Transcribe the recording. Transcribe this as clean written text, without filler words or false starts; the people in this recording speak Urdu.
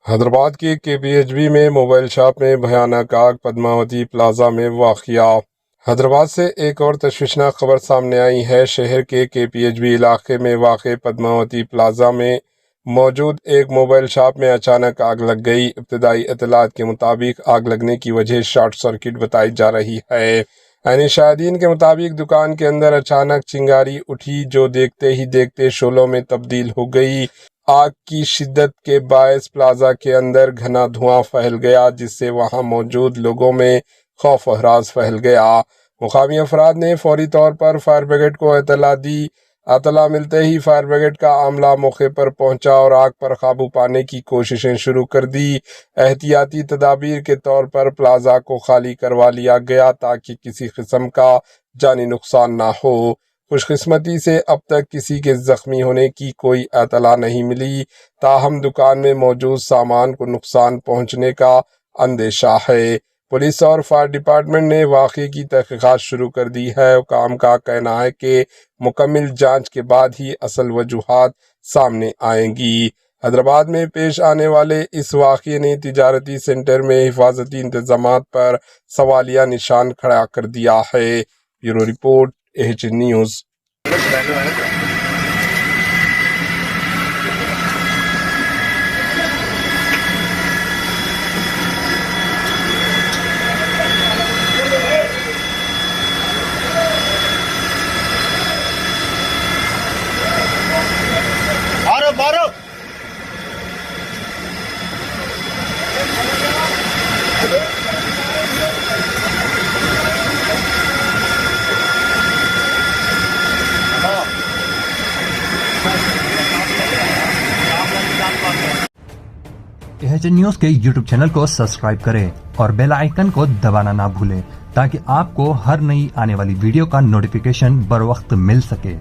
حیدرآباد کے KPHB میں موبائل شاپ میں بھیانک آگ، پدماوتی پلازا میں واقعہ۔ حیدرآباد سے ایک اور تشویشناک خبر سامنے آئی ہے۔ شہر کے KPHB علاقے میں واقع پدماوتی پلازا میں موجود ایک موبائل شاپ میں اچانک آگ لگ گئی۔ ابتدائی اطلاعات کے مطابق آگ لگنے کی وجہ شارٹ سرکٹ بتائی جا رہی ہے۔ عینی شاہدین کے مطابق دکان کے اندر اچانک چنگاری اٹھی جو دیکھتے ہی دیکھتے شعلوں میں تبدیل ہو گئی۔ آگ کی شدت کے باعث پلازا کے اندر گھنا دھواں پھیل گیا، جس سے وہاں موجود لوگوں میں خوف و ہراس پھیل گیا۔ مقامی افراد نے فوری طور پر فائر بریگیڈ کو اطلاع دی۔ اطلاع ملتے ہی فائر بریگیڈ کا عملہ موقع پر پہنچا اور آگ پر قابو پانے کی کوششیں شروع کر دی۔ احتیاطی تدابیر کے طور پر پلازا کو خالی کروا لیا گیا تاکہ کسی قسم کا جانی نقصان نہ ہو۔ خوش قسمتی سے اب تک کسی کے زخمی ہونے کی کوئی اطلاع نہیں ملی، تاہم دکان میں موجود سامان کو نقصان پہنچنے کا اندیشہ ہے۔ پولیس اور فائر ڈپارٹمنٹ نے واقعے کی تحقیقات شروع کر دی ہے۔ حکام کا کہنا ہے کہ مکمل جانچ کے بعد ہی اصل وجوہات سامنے آئیں گی۔ حیدرآباد میں پیش آنے والے اس واقعے نے تجارتی سینٹر میں حفاظتی انتظامات پر سوالیہ نشان کھڑا کر دیا ہے۔ Bureau report AHN news. AHN news کے YouTube چینل کو سبسکرائب کریں اور بیل آئیکن کو دبانا نہ بھولیں تاکہ آپ کو ہر نئی آنے والی ویڈیو کا نوٹیفیکیشن بر وقت مل سکے۔